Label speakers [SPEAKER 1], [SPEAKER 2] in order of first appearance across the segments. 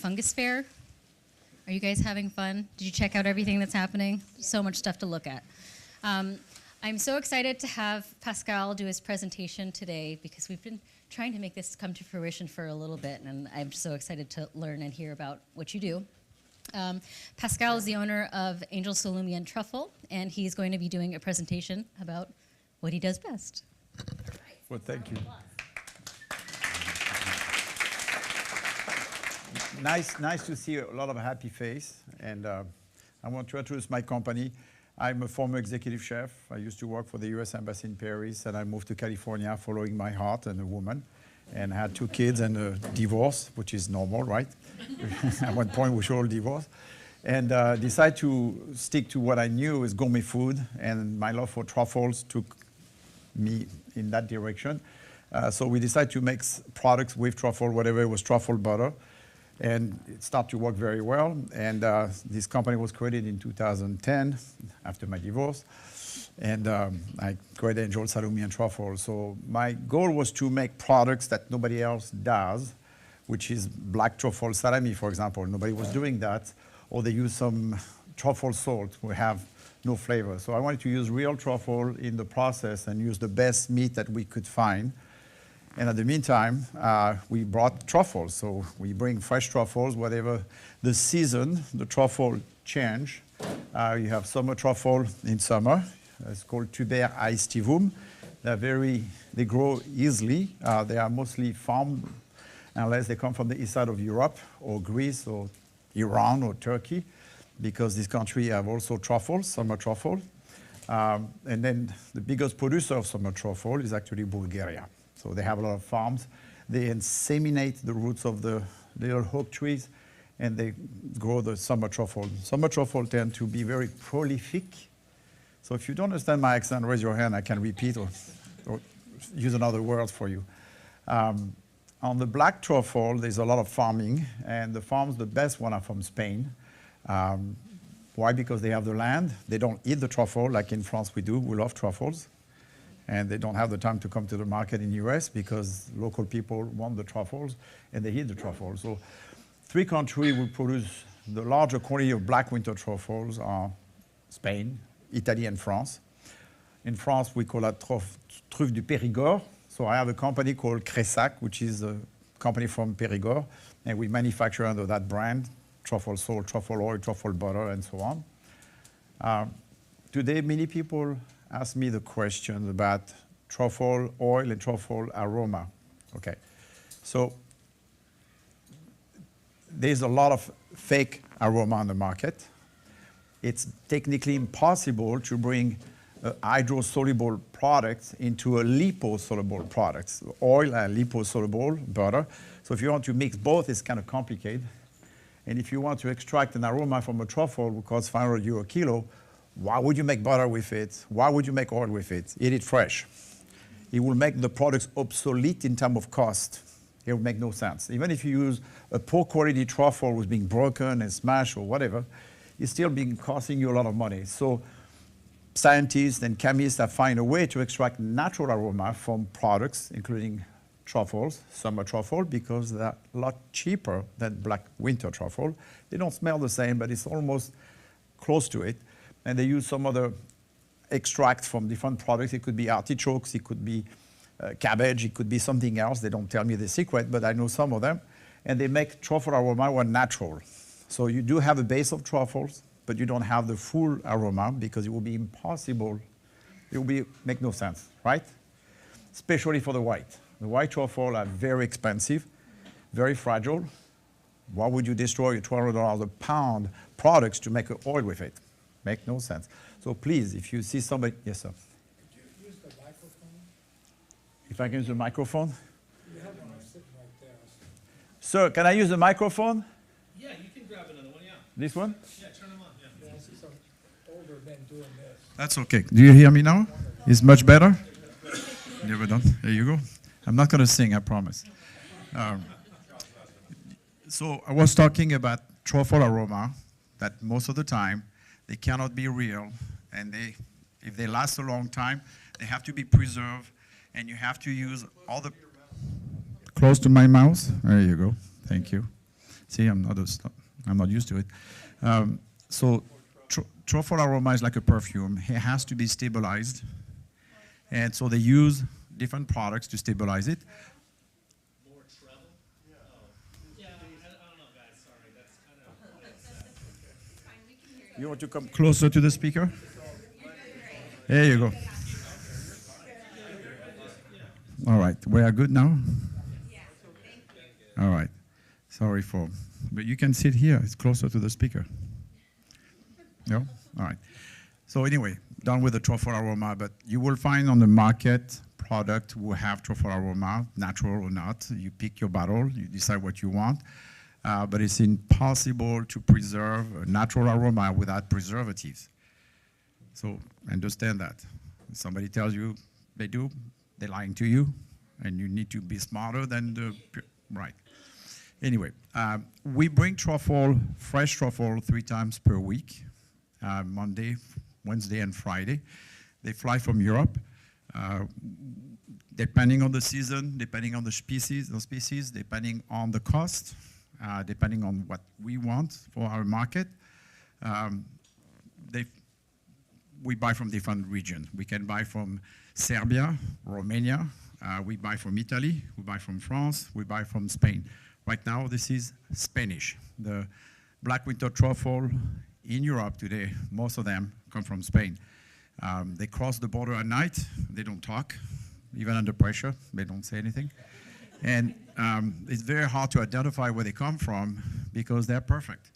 [SPEAKER 1] Fungus Fair. Are you guys having fun? Did you check out everything that's happening? So much stuff to look at. I'm so excited to have Pascal do his presentation today because we've been trying to make this come to fruition for a little bit, and I'm so excited to learn and hear about what you do. Pascal is the owner of Angel Salumi and Truffle, and he's going to be doing a presentation about what he does best.
[SPEAKER 2] Well, thank you. Nice to see a lot of happy face, and I want to introduce my company. I'm a former executive chef. I used to work for the US Embassy in Paris, and I moved to California following my heart and a woman, and I had 2 kids and a divorce, which is normal, right? At one point, we should all divorce. And decided to stick to what I knew is gourmet food, and my love for truffles took me in that direction. So we decided to make products with truffle, whatever it was, truffle butter. And it started to work very well. And this company was created in 2010 after my divorce. And I created Angel Salumi and Truffle. So my goal was to make products that nobody else does, which is black truffle salami, for example. Nobody was doing that. Or they use some truffle salt, we have no flavor. So I wanted to use real truffle in the process and use the best meat that we could find. And at the meantime, we brought truffles. So we bring fresh truffles, whatever the season, the truffle change. You have summer truffle in summer. It's called tuber aestivum. They grow easily. They are mostly farmed unless they come from the east side of Europe or Greece or Iran or Turkey, because this country have also truffles, summer truffle. And then the biggest producer of summer truffle is actually Bulgaria. So they have a lot of farms. They inseminate the roots of the little oak trees, and they grow the summer truffle. Summer truffle tend to be very prolific. So if you don't understand my accent, raise your hand. I can repeat or use another word for you. On the black truffle, there's a lot of farming, and the farms, the best one are from Spain. Why? Because they have the land. They don't eat the truffle like in France we do. We love truffles. And they don't have the time to come to the market in the US because local people want the truffles and they eat the truffles. So 3 countries will produce the larger quantity of black winter truffles are Spain, Italy, and France. In France, we call that truffe du Périgord. So I have a company called Cressac, which is a company from Périgord, and we manufacture under that brand, truffle salt, truffle oil, truffle butter, and so on. Today, many people ask me the question about truffle oil and truffle aroma. Okay, so there's a lot of fake aroma on the market. It's technically impossible to bring a hydrosoluble product into a liposoluble product. Oil and liposoluble butter. So if you want to mix both, it's kind of complicated. And if you want to extract an aroma from a truffle, which costs €500 a kilo, why would you make butter with it? Why would you make oil with it? Eat it fresh. It will make the products obsolete in terms of cost. It will make no sense. Even if you use a poor quality truffle was being broken and smashed or whatever, it's still costing you a lot of money. So scientists and chemists have found a way to extract natural aroma from products, including truffles, summer truffle, because they're a lot cheaper than black winter truffle. They don't smell the same, but it's almost close to it. And they use some other extract from different products. It could be artichokes, it could be cabbage, it could be something else. They don't tell me the secret, but I know some of them. And they make truffle aroma one natural. So you do have a base of truffles, but you don't have the full aroma because it will be impossible. It will make no sense, right? Especially for the white. The white truffle are very expensive, very fragile. Why would you destroy $1,200 a pound products to make an oil with it? Make no sense. So please, if you see somebody, yes, sir.
[SPEAKER 3] Could you use the microphone?
[SPEAKER 2] If I can use the microphone?
[SPEAKER 3] You have one sitting right there.
[SPEAKER 2] Sir, can I use the microphone?
[SPEAKER 4] Yeah, you can grab another one, yeah.
[SPEAKER 2] This one?
[SPEAKER 4] Yeah, turn them on, yeah.
[SPEAKER 3] I see some older men doing this.
[SPEAKER 2] That's okay. Do you hear me now? It's much better? Never done. There you go. I'm not going to sing, I promise. So I was talking about truffle aroma that most of the time they cannot be real, and if they last a long time, they have to be preserved, and you have to use all the... Close to my mouth? There you go. Thank you. See, I'm not used to it. So truffle aroma is like a perfume. It has to be stabilized. And so they use different products to stabilize it.
[SPEAKER 4] More trouble? Oh. Yeah, I don't know, guys. Sorry. That's kind of.
[SPEAKER 2] You want to come closer to the speaker? There you go. All right. We are good now? All right. Sorry for, but you can sit here. It's closer to the speaker. No? All right. So anyway, done with the truffle aroma, but you will find on the market product who have truffle aroma, natural or not. You pick your bottle, you decide what you want, but it's impossible to preserve a natural aroma without preservatives. So understand that. If somebody tells you they do, they're lying to you, and you need to be smarter than the, right. Anyway, we bring truffle, fresh truffle 3 times per week, Monday, Wednesday, and Friday. They fly from Europe. Depending on the season, depending on the species, depending on the cost, depending on what we want for our market, we buy from different regions. We can buy from Serbia, Romania, we buy from Italy, we buy from France, we buy from Spain. Right now, this is Spanish. The black winter truffle in Europe today, most of them come from Spain. They cross the border at night, they don't talk, even under pressure, they don't say anything. And it's very hard to identify where they come from because they're perfect.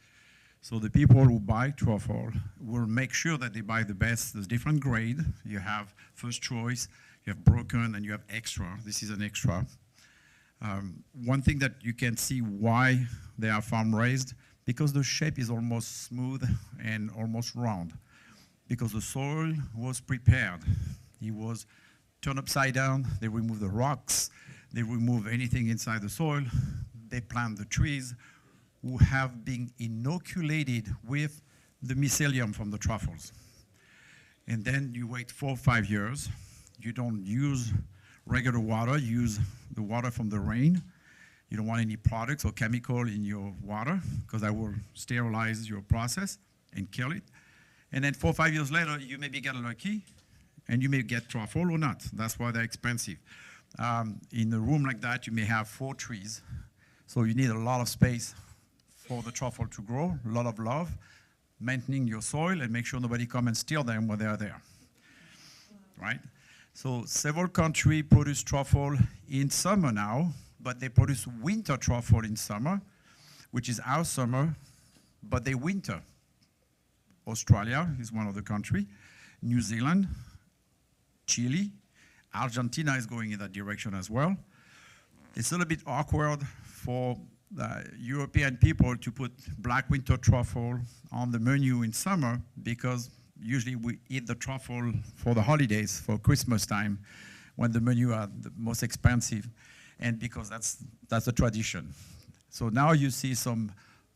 [SPEAKER 2] So the people who buy truffle will make sure that they buy the best. There's different grade. You have first choice, you have broken, and you have extra. This is an extra. One thing that you can see why they are farm raised, because the shape is almost smooth and almost round. Because the soil was prepared. It was turned upside down. They remove the rocks. They remove anything inside the soil. They plant the trees who have been inoculated with the mycelium from the truffles. And then you wait 4 or 5 years. You don't use regular water, you use the water from the rain. You don't want any products or chemical in your water because that will sterilize your process and kill it. And then 4 or 5 years later, you maybe get lucky and you may get truffle or not. That's why they're expensive. In a room like that, you may have 4 trees. So you need a lot of space for the truffle to grow, a lot of love, maintaining your soil and make sure nobody come and steal them when they are there, right? So several countries produce truffle in summer now, but they produce winter truffle in summer, which is our summer, but they winter. Australia is one of the countries, New Zealand, Chile, Argentina is going in that direction as well. It's a little bit awkward for European people to put black winter truffle on the menu in summer because usually we eat the truffle for the holidays, for Christmas time, when the menu are the most expensive, and because that's a tradition. So now you see some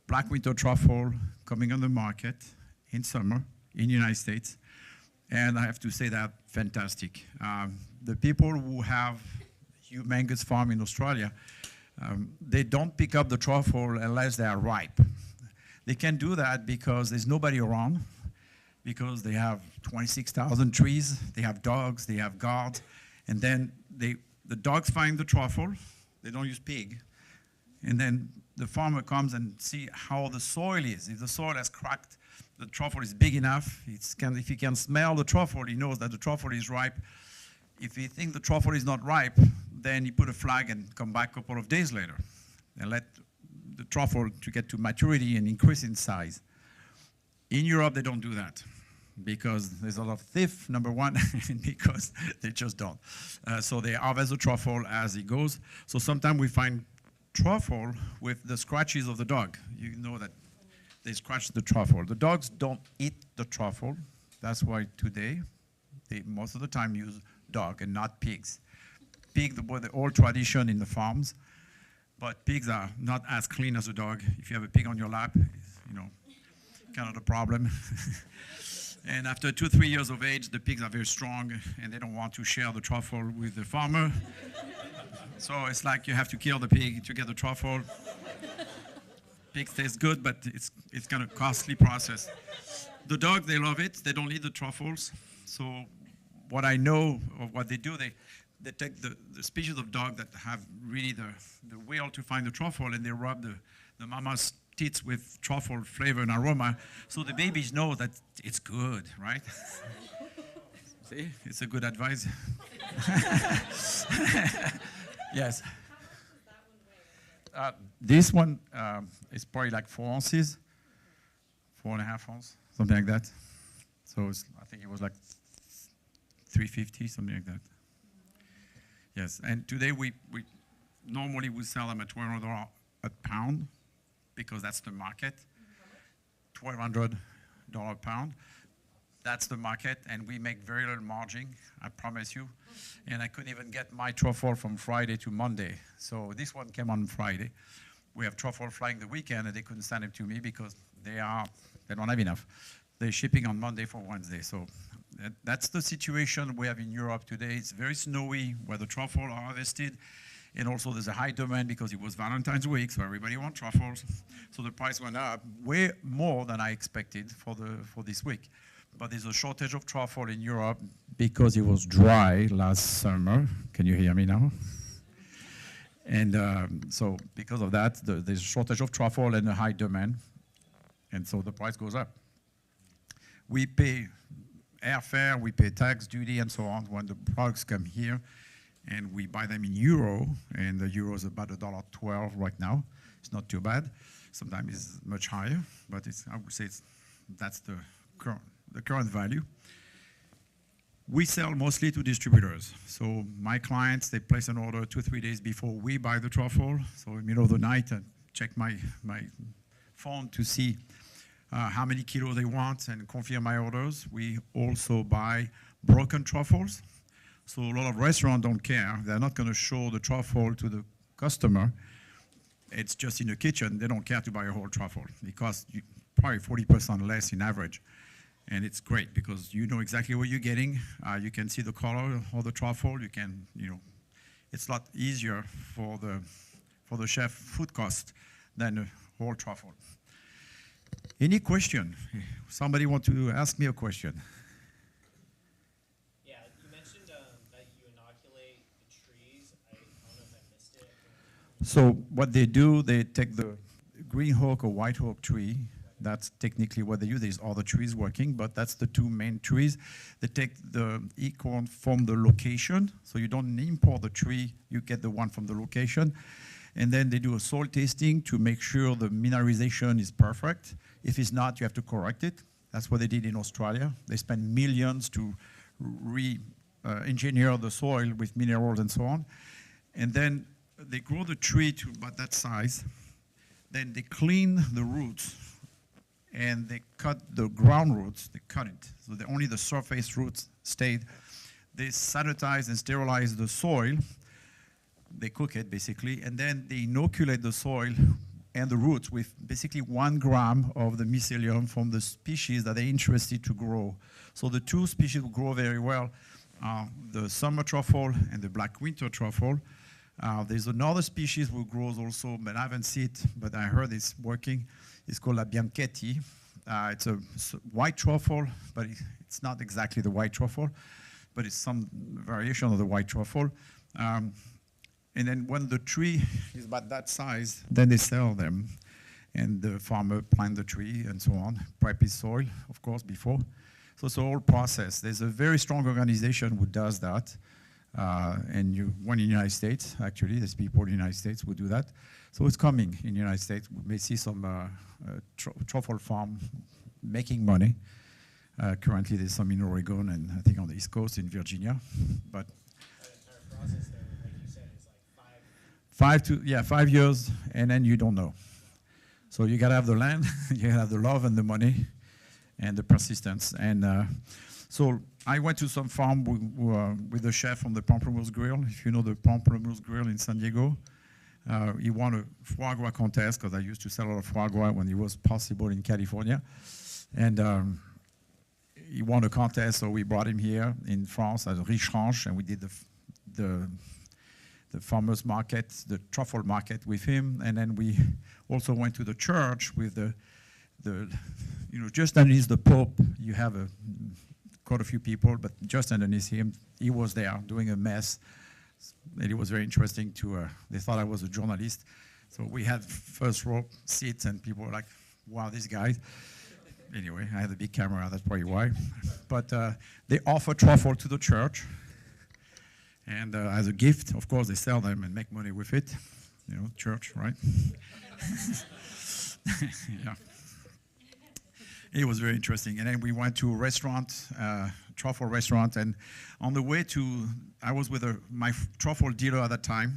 [SPEAKER 2] black winter truffle coming on the market in summer in the United States, and I have to say that fantastic. The people who have humongous farm in Australia, they don't pick up the truffle unless they are ripe. They can do that because there's nobody around, because they have 26,000 trees, they have dogs, they have guards, and then the dogs find the truffle, they don't use pig, and then the farmer comes and see how the soil is. If the soil has cracked, the truffle is big enough, if he can smell the truffle, he knows that the truffle is ripe. If he thinks the truffle is not ripe, then he put a flag and come back a couple of days later and let the truffle to get to maturity and increase in size. In Europe, they don't do that because there's a lot of thief, number one, and because they just don't. So they harvest the truffle as it goes. So sometimes we find truffle with the scratches of the dog. You know that they scratch the truffle. The dogs don't eat the truffle. That's why today they most of the time use dog and not pigs. Pig were the old tradition in the farms, but pigs are not as clean as a dog. If you have a pig on your lap, it's, kind of the problem. And after 2 or 3 years of age, the pigs are very strong and they don't want to share the truffle with the farmer. So it's like you have to kill the pig to get the truffle. Pigs taste good, but it's kind of costly process. The dogs, they love it. They don't need the truffles. So what I know of what they do, they take the species of dog that have really the will to find the truffle, and they rub the mama's teeth with truffle flavor and aroma, so the babies know that it's good, right? See, it's a good advice. Yes. This one is probably like 4 ounces, 4.5 ounces, something like that. So I think it was like 350, something like that. Yes, and today we normally we sell them at $1,200 a pound because that's the market. $1,200 a pound. That's the market, and we make very little margin, I promise you. And I couldn't even get my truffle from Friday to Monday. So this one came on Friday. We have truffle flying the weekend, and they couldn't send it to me because they don't have enough. They're shipping on Monday for Wednesday. So that's the situation we have in Europe today. It's very snowy where the truffle are harvested. And also there's a high demand because it was Valentine's week, so everybody wants truffles. So the price went up way more than I expected for this week. But there's a shortage of truffle in Europe because it was dry last summer. Can you hear me now? And so because of that, there's a shortage of truffle and a high demand. And so the price goes up. We pay airfare, we pay tax, duty, and so on when the products come here. And we buy them in euro, and the euro is about $1.12 right now. It's not too bad. Sometimes it's much higher, but I would say that's the current value. We sell mostly to distributors. So my clients, they place an order 2-3 days before we buy the truffle. So in the middle of the night, I check my phone to see how many kilos they want and confirm my orders. We also buy broken truffles. So a lot of restaurants don't care. They're not going to show the truffle to the customer. It's just in the kitchen. They don't care to buy a whole truffle. It costs probably 40% less in average. And it's great because you know exactly what you're getting. You can see the color of the truffle. You can, it's a lot easier for the chef food cost than a whole truffle. Any question? Somebody want to ask me a question?
[SPEAKER 4] Yeah, you mentioned that you inoculate the trees. I don't know if I missed it.
[SPEAKER 2] So what they do, they take the green oak or white oak tree. That's technically what they use. There's other trees working, but that's the two main trees. They take the acorn from the location, so you don't import the tree, you get the one from the location. And then they do a soil testing to make sure the mineralization is perfect. If it's not, you have to correct it. That's what they did in Australia. They spent millions to re-engineer the soil with minerals and so on. And then they grow the tree to about that size. Then they clean the roots. And they cut the ground roots, they cut it. So only the surface roots stayed. They sanitize and sterilize the soil. They cook it, basically. And then they inoculate the soil and the roots with basically 1 gram of the mycelium from the species that they're interested to grow. So the two species will grow very well are the summer truffle and the black winter truffle. There's another species who grows also, but I haven't seen it, but I heard it's working. It's called la bianchetti. It's a white truffle, but it's not exactly the white truffle, but it's some variation of the white truffle. And then when the tree is about that size, then they sell them. And the farmer plant the tree and so on, prep his soil, of course, before. So it's a whole process. There's a very strong organization who does that. And one in the United States, actually, there's people in the United States who do that. So it's coming in the United States. We may see some truffle farm making money. Currently, there's some in Oregon and I think on the East Coast in Virginia. But
[SPEAKER 4] The entire process there, like you said, is like
[SPEAKER 2] 5 years, and then you don't know. So you gotta have the land, you gotta have the love and the money, and the persistence. And so I went to some farm with the chef from the Pamplemousse Grill. If you know the Pamplemousse Grill in San Diego, he won a foie gras contest because I used to sell a lot of foie gras when it was possible in California. And he won a contest, so we brought him here in France at Riche Ranch, and we did the the farmers market, the truffle market with him, and then we also went to the church with the just underneath the Pope, you have quite a few people, but just underneath him, he was there doing a mess. And it was very interesting they thought I was a journalist. So we had first row seats and people were like, wow, this guy. Anyway, I had a big camera, that's probably why. But they offer truffle to the church. And as a gift, of course, they sell them and make money with it. You know, church, right? Yeah. It was very interesting. And then we went to a restaurant, truffle restaurant. And on the way I was with my truffle dealer at that time.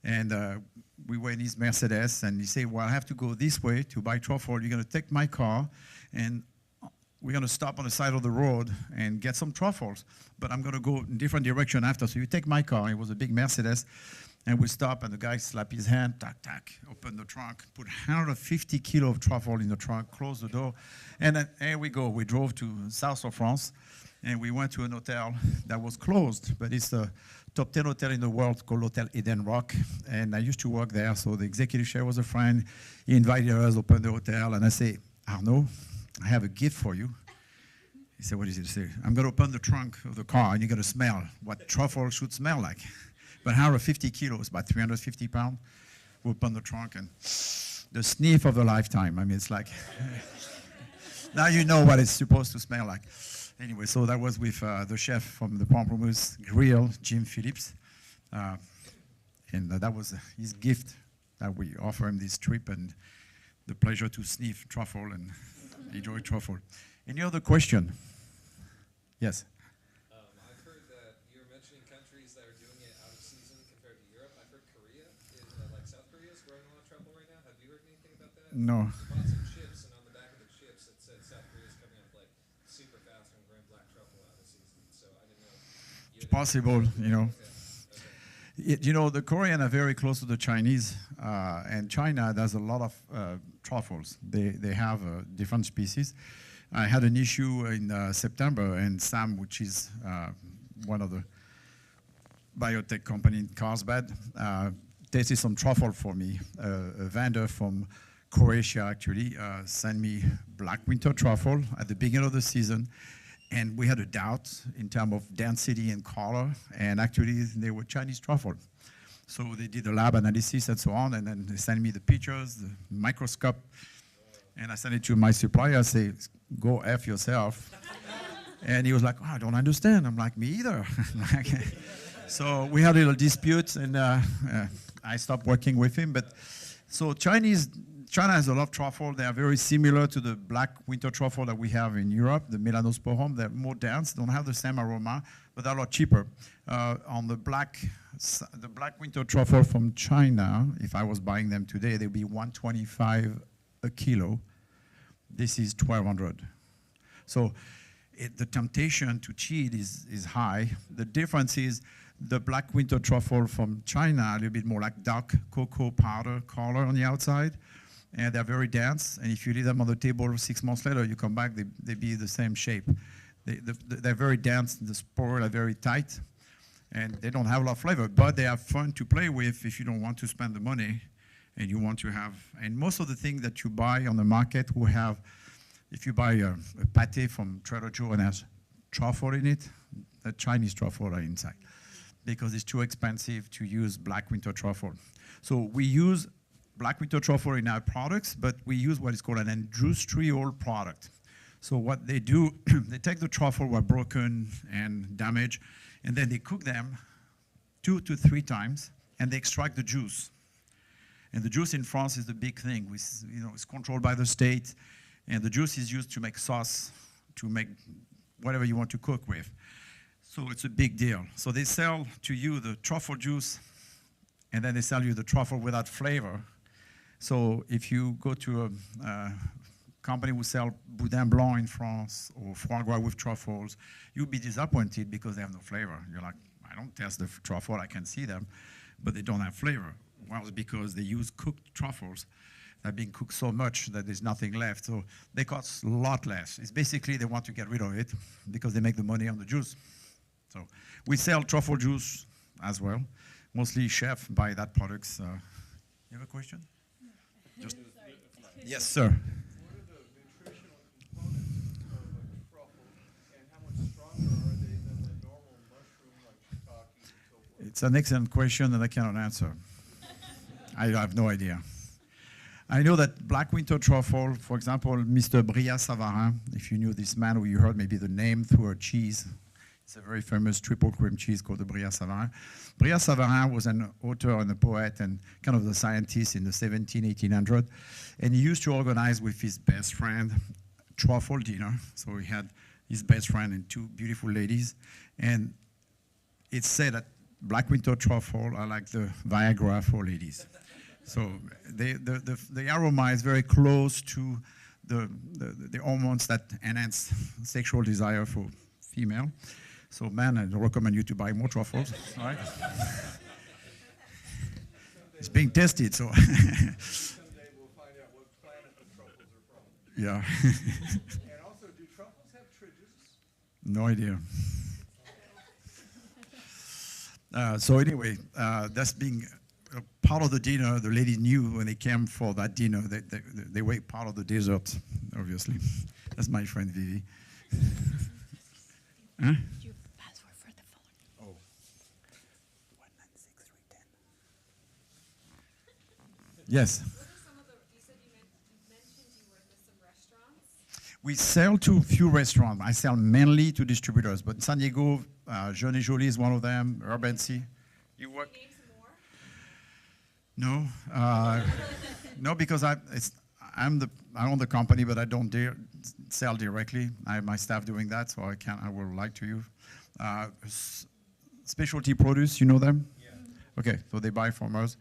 [SPEAKER 2] And we were in his Mercedes. And he said, well, I have to go this way to buy truffle. You're going to take my car. And we're going to stop on the side of the road and get some truffles. But I'm going to go in different direction after. So you take my car. It was a big Mercedes. And we stop, and the guy slapped his hand, tack, tack, opened the trunk, put 150 kilo of truffle in the trunk, closed the door, and then here we go. We drove to south of France, and we went to an hotel that was closed, but it's the top 10 hotel in the world called Hotel Eden Rock, and I used to work there, so the executive chef was a friend. He invited us, opened the hotel, and I say, Arnaud, I have a gift for you. He said, what is it? I say, I'm going to open the trunk of the car, and you're going to smell what truffle should smell like. But 150 kilos, about 350 pounds. We open the trunk and the sniff of a lifetime. I mean, it's like, now you know what it's supposed to smell like. Anyway, so that was with the chef from the Pamplemousse Grill, Jim Phillips. And that was his gift that we offer him this trip and the pleasure to sniff truffle and enjoy truffle. Any other question? Yes?
[SPEAKER 5] I've heard that you're mentioning countries that are doing it out of season compared to Europe. I've heard Korea, like South Korea is growing a lot of truffle right now. Have you heard anything about that?
[SPEAKER 2] No.
[SPEAKER 5] I bought some chips, and on the back of the chips it said South Korea's coming up like super fast and growing black truffle out of season. So I didn't know.
[SPEAKER 2] It's possible, you know.
[SPEAKER 5] Okay.
[SPEAKER 2] You know, the Koreans are very close to the Chinese, and China does a lot of truffles. They have different species. I had an issue in September, and Sam, which is one of the biotech company in Carlsbad, tasted some truffle for me. A vendor from Croatia actually sent me black winter truffle at the beginning of the season. And we had a doubt in terms of density and color, and actually they were Chinese truffle. So they did a lab analysis and so on, and then they sent me the pictures, the microscope, and I sent it to my supplier. I say, go F yourself. And he was like, oh, I don't understand. I'm like, me either. So we had a little dispute, and I stopped working with him. But so China has a lot of truffle. They are very similar to the black winter truffle that we have in Europe, the melanosporum. They're more dense, don't have the same aroma, but they're a lot cheaper. On the black winter truffle from China, if I was buying them today, they'd be $125 a kilo. This is $1,200. So the temptation to cheat is high. The difference is the black winter truffle from China, a little bit more like dark cocoa powder color on the outside. And they're very dense, and if you leave them on the table 6 months later, you come back, they be the same shape. They're very dense, the spores are very tight, and they don't have a lot of flavor, but they are fun to play with if you don't want to spend the money, and you want to have, and most of the things that you buy on the market will have, if you buy a pate from Trader Joe and has truffle in it, the Chinese truffle are inside, because it's too expensive to use black winter truffle. So we use black winter truffle in our products, but we use what is called an industrial product. So what they do, they take the truffle were broken and damaged, and then they cook them 2 to 3 times, and they extract the juice. And the juice in France is the big thing. It's controlled by the state, and the juice is used to make sauce, to make whatever you want to cook with. So it's a big deal. So they sell to you the truffle juice, and then they sell you the truffle without flavor. So if you go to a company who sell Boudin Blanc in France or foie gras with truffles, you'll be disappointed because they have no flavor. You're like, I don't taste the truffle, I can see them, but they don't have flavor. Well, it's because they use cooked truffles that have been cooked so much that there's nothing left. So they cost a lot less. It's basically they want to get rid of it because they make the money on the juice. So we sell truffle juice as well. mostly chefs buy that products. You have a question? Just, yes, sir.
[SPEAKER 6] What are the nutritional components of a truffle, and how much stronger are they than the normal mushroom like shiitake and so forth?
[SPEAKER 2] It's an excellent question, and I cannot answer. I have no idea. I know that black winter truffle, for example, Mr. Brillat-Savarin, if you knew this man, or you heard maybe the name through a cheese. It's a very famous triple cream cheese called the Brillat-Savarin. Brillat-Savarin was an author and a poet and kind of the scientist in the 1800. And he used to organize with his best friend truffle dinner. So he had his best friend and two beautiful ladies. And it's said that black winter truffle are like the Viagra for ladies. So the aroma is very close to the hormones that enhance sexual desire for female. So man, I recommend you to buy more truffles. All right? It's being tested, so.
[SPEAKER 6] Someday we'll find out what planet the truffles are from.
[SPEAKER 2] Yeah.
[SPEAKER 6] And also, do truffles have tridges?
[SPEAKER 2] No idea. So anyway, that's being part of the dinner. The lady knew when they came for that dinner, they were part of the dessert, obviously. That's my friend Vivi. Huh?
[SPEAKER 1] Your password for the phone.
[SPEAKER 2] Oh. 196310. Yes.
[SPEAKER 7] What are some of the, you said you mentioned you work with some restaurants?
[SPEAKER 2] We sell to few restaurants. I sell mainly to distributors, but in San Diego, Jeune et Jolie is one of them, Urban Sea. You work?
[SPEAKER 7] Name some more?
[SPEAKER 2] No, no, because I own the company, but I don't sell directly. I have my staff doing that, so I will lie to you. Specialty produce, you know them? Yeah. Okay, so they buy from us.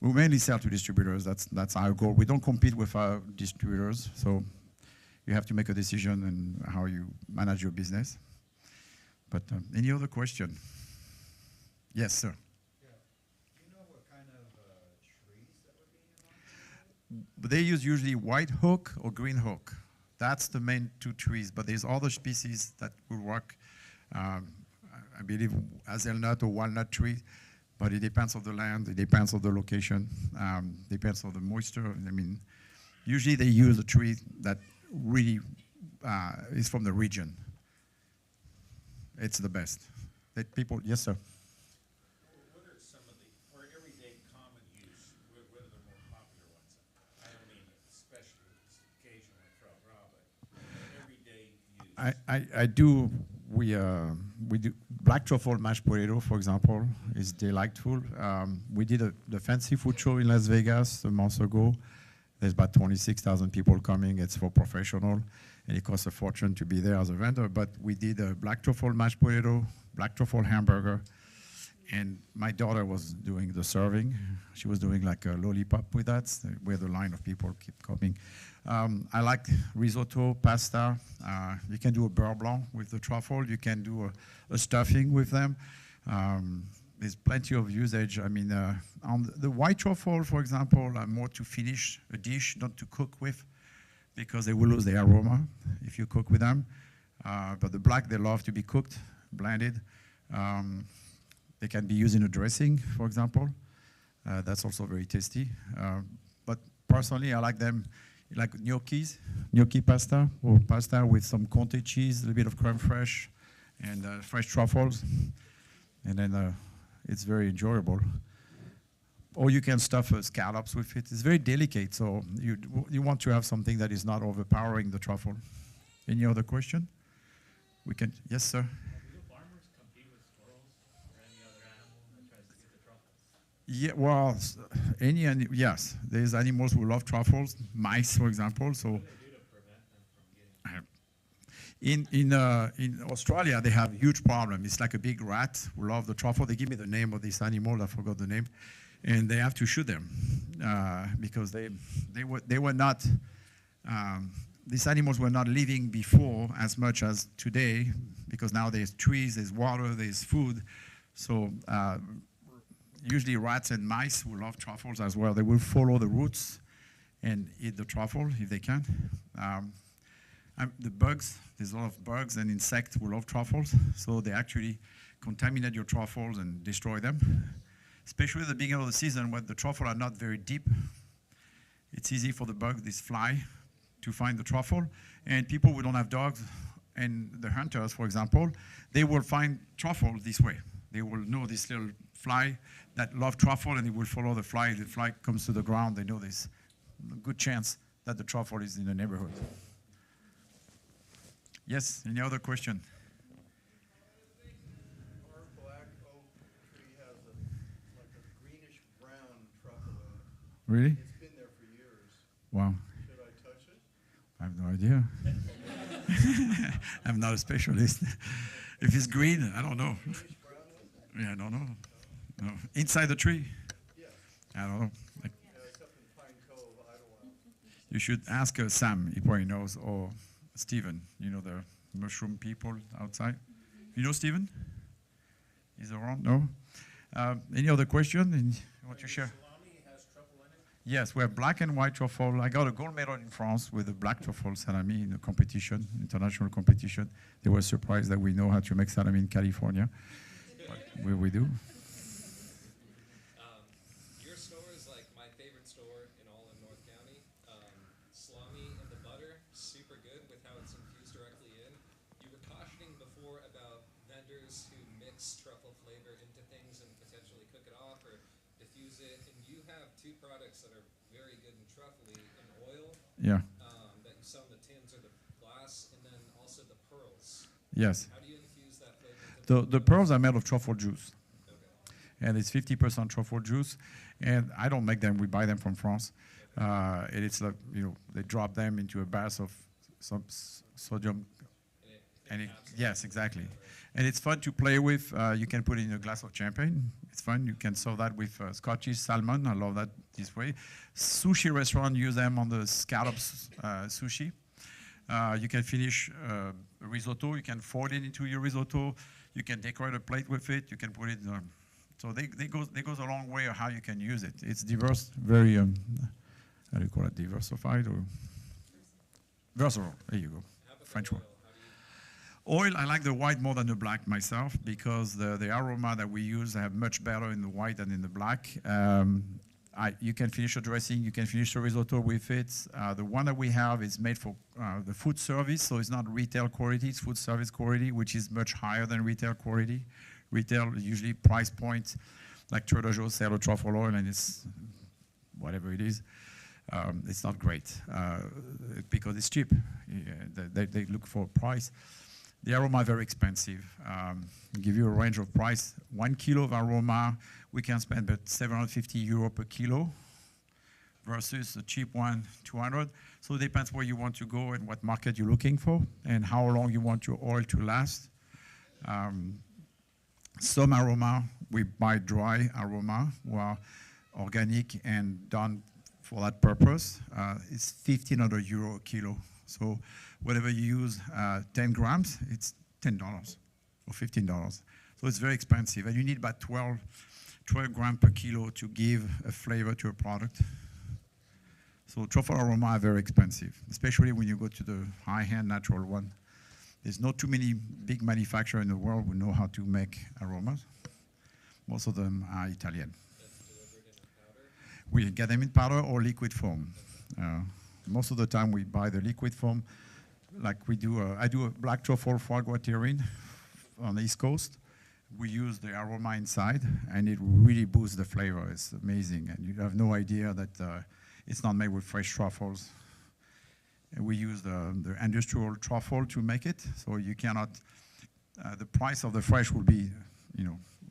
[SPEAKER 2] We mainly sell to distributors. That's our goal. We don't compete with our distributors, so you have to make a decision on how you manage your business. But any other question? Yes, sir. But they use usually white oak or green oak. That's the main two trees, but there's other species that will work. I believe hazelnut or walnut tree, but it depends on the land, it depends on the location, depends on the moisture. I mean, usually they use a tree that really is from the region. It's the best. That people, yes, sir.
[SPEAKER 8] What are some of the, or everyday common use, what are the more popular ones? I don't mean especially occasional like Frau Bra, but everyday use.
[SPEAKER 2] I do, we do black truffle mashed potato, for example, is delightful. We did the fancy food show in Las Vegas a month ago. There's about 26,000 people coming. It's for professional, and it costs a fortune to be there as a vendor. But we did a black truffle mashed potato, black truffle hamburger, and my daughter was doing the serving. She was doing like a lollipop with that, where the line of people keep coming. I like risotto, pasta. You can do a beurre blanc with the truffle. You can do a stuffing with them. There's plenty of usage. I mean, on the white truffle, for example, more to finish a dish, not to cook with, because they will lose their aroma if you cook with them. But the black, they love to be cooked, blended. They can be used in a dressing, for example. That's also very tasty. But personally, I like them like gnocchi pasta, or pasta with some Conte cheese, a little bit of creme fraiche, and fresh truffles. And then it's very enjoyable. Or you can stuff scallops with it. It's very delicate, so you want to have something that is not overpowering the truffle. Any other question? We can, yes, sir.
[SPEAKER 4] Do farmers compete with squirrels or any other animal that tries to get the truffles?
[SPEAKER 2] Yeah, well, yes, there's animals who love truffles, mice, for example. So,
[SPEAKER 4] What do they do to prevent them from getting
[SPEAKER 2] in Australia, they have a huge problem. It's like a big rat who love the truffle. They give me the name of this animal. I forgot the name, and they have to shoot them because they were not. These animals were not living before as much as today, because now there's trees, there's water, there's food. So usually rats and mice who love truffles as well, they will follow the roots and eat the truffle if they can. The bugs, there's a lot of bugs and insects who love truffles, so they actually contaminate your truffles and destroy them. Especially at the beginning of the season when the truffles are not very deep. It's easy for the bug, this fly, to find the truffle. And people who don't have dogs, and the hunters, for example, they will find truffle this way. They will know this little fly that love truffle, and they will follow the fly. The fly comes to the ground. They know there's a good chance that the truffle is in the neighborhood. Yes, any other question?
[SPEAKER 6] Our black oak tree has like a greenish brown truffle in it.
[SPEAKER 2] Really?
[SPEAKER 6] It's been there for years.
[SPEAKER 2] Wow.
[SPEAKER 6] Should I touch it?
[SPEAKER 2] I have no idea. I'm not a specialist. If it's green, I don't know.
[SPEAKER 6] Greenish brown is it?
[SPEAKER 2] Yeah, I don't know. No. Inside the tree?
[SPEAKER 6] Yes.
[SPEAKER 2] I don't know. Like,
[SPEAKER 6] It's up in Pine Cove, Idlewild.
[SPEAKER 2] you should ask Sam, he probably knows, or Stephen, you know, the mushroom people outside. You know Stephen? He's around? No? Any other question? You want to share?
[SPEAKER 8] Salami has truffle in it?
[SPEAKER 2] Yes, we have black and white truffle. I got a gold medal in France with the black truffle salami in a competition, international competition. They were surprised that we know how to make salami in California. But we do.
[SPEAKER 5] Your store is like my favorite store in all of North County. Salami and the butter, super good with how it's infused directly in. You were cautioning before about vendors who mix truffle flavor into things and potentially cook it off or diffuse it. And you have two products that are very good and truffly in oil
[SPEAKER 2] Yeah.
[SPEAKER 5] that you sell in the tins or the glass, and then also the pearls.
[SPEAKER 2] Yes.
[SPEAKER 5] How do you infuse that flavor into
[SPEAKER 2] The pearls are made of truffle juice.
[SPEAKER 5] Okay.
[SPEAKER 2] And it's 50% truffle juice. And I don't make them, we buy them from France. And it's like, you know, they drop them into a bath of some sodium. Yes, exactly. And it's fun to play with. You can put it in a glass of champagne. It's fun. You can serve that with Scottish salmon. I love that this way. Sushi restaurant use them on the scallops sushi. You can finish a risotto. You can fold it into your risotto. You can decorate a plate with it. You can put it. So they goes a long way of how you can use it. It's diverse, very how do you call it? Diversified or versatile. There you go. French word. Oil, I like the white more than the black myself because the aroma that we use have much better in the white than in the black. You can finish a dressing, you can finish a risotto with it. The one that we have is made for the food service, so it's not retail quality, it's food service quality, which is much higher than retail quality. Retail usually price point, like Trader Joe's sell a truffle oil and it's whatever it is. It's not great because it's cheap. Yeah, they look for price. The aroma is very expensive. Give you a range of price. 1 kilo of aroma, we can spend about €750 per kilo versus a cheap one, 200. So it depends where you want to go and what market you're looking for and how long you want your oil to last. Some aroma, we buy dry aroma, while organic and done for that purpose. It's €1,500 a kilo. So whatever you use, 10 grams, it's $10 or $15. So it's very expensive. And you need about 12 grams per kilo to give a flavor to a product. So truffle aroma are very expensive, especially when you go to the high-end natural one. There's not too many big manufacturers in the world who know how to make aromas. Most of them are Italian.
[SPEAKER 5] That's delivered in a powder?
[SPEAKER 2] We get them in powder or liquid form. Most of the time we buy the liquid form, like we do. I do a black truffle foie gras terrine on the East Coast. We use the aroma inside, and it really boosts the flavor. It's amazing, and you have no idea that it's not made with fresh truffles. And we use the industrial truffle to make it, so you cannot. The price of the fresh will be,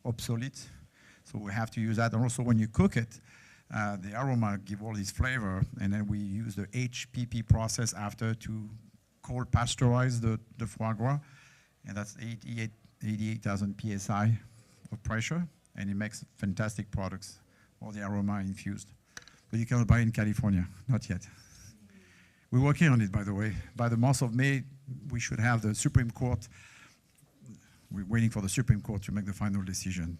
[SPEAKER 2] obsolete. So we have to use that, and also when you cook it. The aroma give all this flavor, and then we use the HPP process after to cold pasteurize the foie gras, and that's 88,000 psi of pressure, and it makes fantastic products, all the aroma infused. But you cannot buy in California, not yet. We're working on it, by the way. By the month of May, we should have the Supreme Court. We're waiting for the Supreme Court to make the final decision.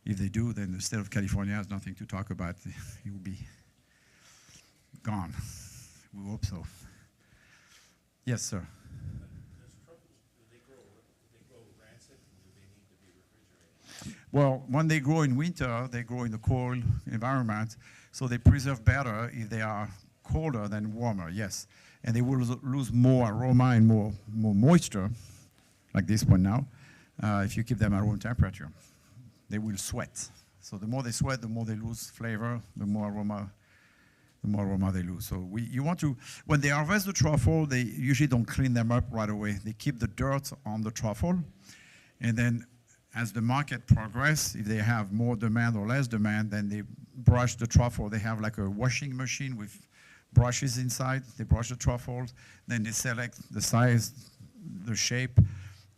[SPEAKER 2] If they do, then the state of California has nothing to talk about. It will be gone. We hope so. Yes, sir.
[SPEAKER 8] Does truffles, do they grow rancid, and do they need to be
[SPEAKER 2] Well, when they grow in winter, they grow in a cold environment, so they preserve better if they are colder than warmer, yes. And they will lose more aroma and more moisture, like this one now, if you keep them at room temperature. They will sweat. So the more they sweat, the more they lose flavor, the more aroma they lose. So you want to, when they harvest the truffle, they usually don't clean them up right away. They keep the dirt on the truffle, and then as the market progresses, if they have more demand or less demand, then they brush the truffle. They have like a washing machine with brushes inside. They brush the truffles, then they select the size, the shape,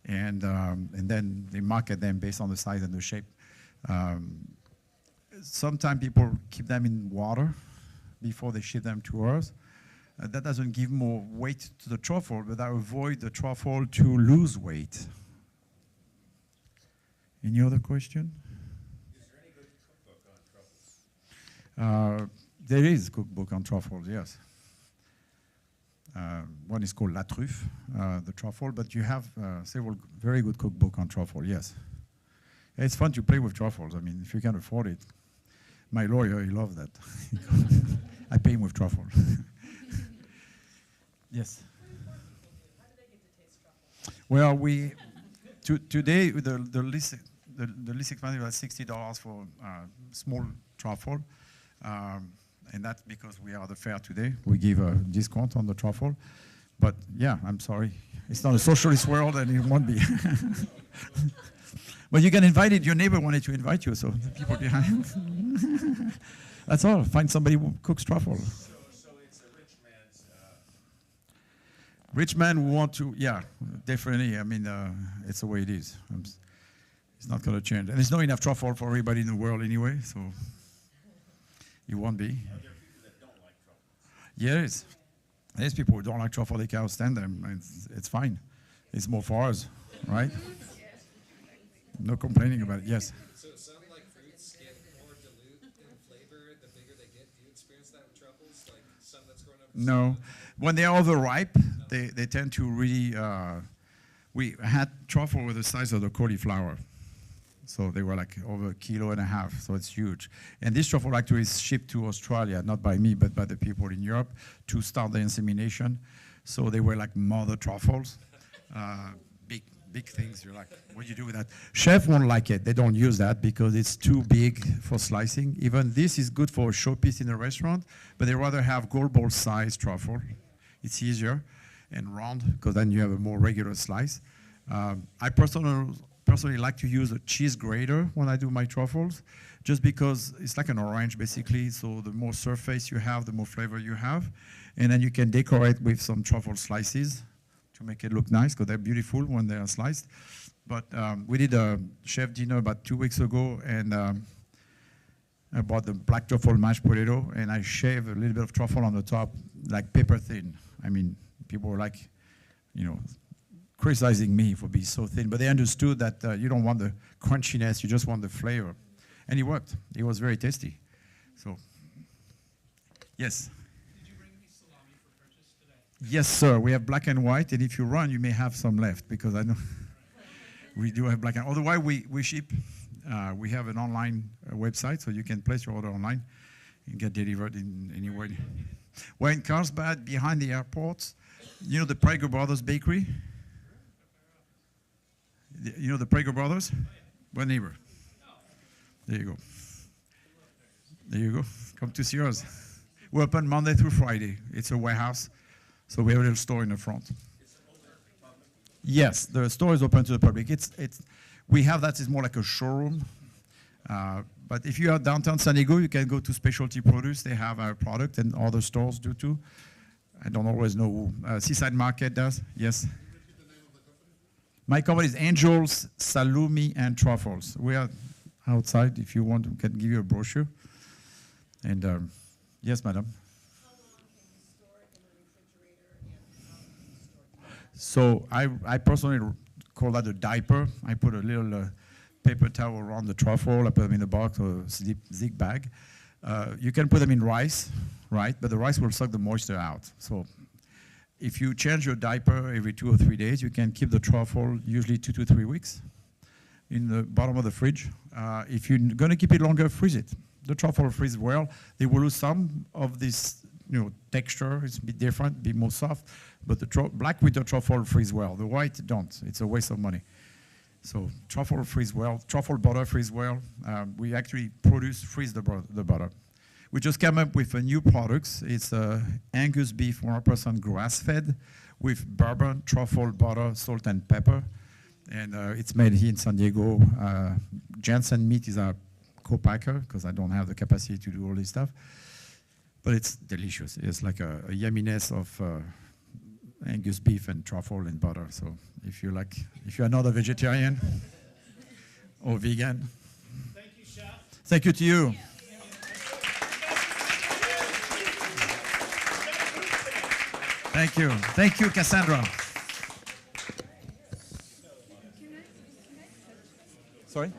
[SPEAKER 2] and then they market them based on the size and the shape. Sometimes people keep them in water before they ship them to us. That doesn't give more weight to the truffle, but I avoid the truffle to lose weight. Any other question?
[SPEAKER 8] Is there any good cookbook on truffles?
[SPEAKER 2] There is a cookbook on truffles, yes. One is called La Truffe, the truffle, but you have several very good cookbook on truffle, yes. It's fun to play with truffles. I mean, if you can afford it. My lawyer, he loves that. I pay him with truffle. Yes. Well, today the least expensive is $60 for small truffle, and that's because we are the fair today. We give a discount on the truffle, but yeah, I'm sorry, it's not a socialist world, and it won't be. But you can invite it. Your neighbor wanted to invite you, so the people behind. That's all. Find somebody who cooks truffle.
[SPEAKER 8] So it's a rich man's.
[SPEAKER 2] Rich man who want to, yeah, definitely. I mean, it's the way it is. It's not going to change. And there's not enough truffle for everybody in the world anyway, so it won't be.
[SPEAKER 8] Are there people that don't like truffles?
[SPEAKER 2] Yes. There's people who don't like truffle. They can't stand them. It's fine. It's more for us, right? No complaining about it, yes.
[SPEAKER 5] So some like fruits get more dilute in flavor the bigger they get. Do you experience that with truffles? Like some that's grown up?
[SPEAKER 2] No. When they're overripe, they tend to really, we had truffle with the size of the cauliflower. So they were like over 1.5 kilos, so it's huge. And this truffle actually is shipped to Australia, not by me, but by the people in Europe to start the insemination. So they were like mother truffles. Big things. You're like, what do you do with that? Chef won't like it. They don't use that because it's too big for slicing. Even this is good for a showpiece in a restaurant, but they rather have gold ball size truffle. It's easier and round because then you have a more regular slice. I personally like to use a cheese grater when I do my truffles, just because it's like an orange basically. So the more surface you have, the more flavor you have, and then you can decorate with some truffle slices to make it look nice, because they're beautiful when they are sliced. But we did a chef dinner about 2 weeks ago, and I bought the black truffle mashed potato, and I shaved a little bit of truffle on the top, like paper thin. I mean, people were like, criticizing me for being so thin, but they understood that you don't want the crunchiness, you just want the flavor. And it worked. It was very tasty. So, yes. Yes, sir. We have black and white, and if you run, you may have some left, because I know we do have black and white. Otherwise, we ship. We have an online website, so you can place your order online and get delivered in anywhere. We're in Carlsbad, behind the airport. You know the Prager Brothers Bakery? You know the Prager Brothers? We're neighbor. There you go. There you go. Come to see us. We're open Monday through Friday. It's a warehouse. So we have a little store in the front. Yes, the store is open to the public. We have that. It's more like a showroom. But if you are downtown San Diego, you can go to Specialty Produce. They have our product, and other stores do too. I don't always know who. Seaside Market does. Yes. My company is Angels, Salumi, and Truffles. We are outside. If you want, we can give you a brochure. And yes, madam. So I personally call that a diaper. I put a little paper towel around the truffle. I put them in a box or zig bag. You can put them in rice, right? But the rice will suck the moisture out. So if you change your diaper every 2 or 3 days, you can keep the truffle usually 2 to 3 weeks. in the bottom of the fridge. If you're going to keep it longer, freeze it. The truffle freeze well. They will lose some of this, texture. It's a bit different, a bit more soft. But the black winter truffle freeze well. The white don't. It's a waste of money. So truffle freeze well. Truffle butter freeze well. We actually freeze the butter. We just came up with a new product. It's Angus beef 100% grass-fed with bourbon, truffle, butter, salt, and pepper. And it's made here in San Diego. Jensen Meat is our co-packer because I don't have the capacity to do all this stuff. But it's delicious. It's like a yumminess of Angus beef and truffle and butter. So if you're not a vegetarian or vegan,
[SPEAKER 4] Thank you, Chef.
[SPEAKER 2] thank you to you. Thank you, Cassandra. Sorry?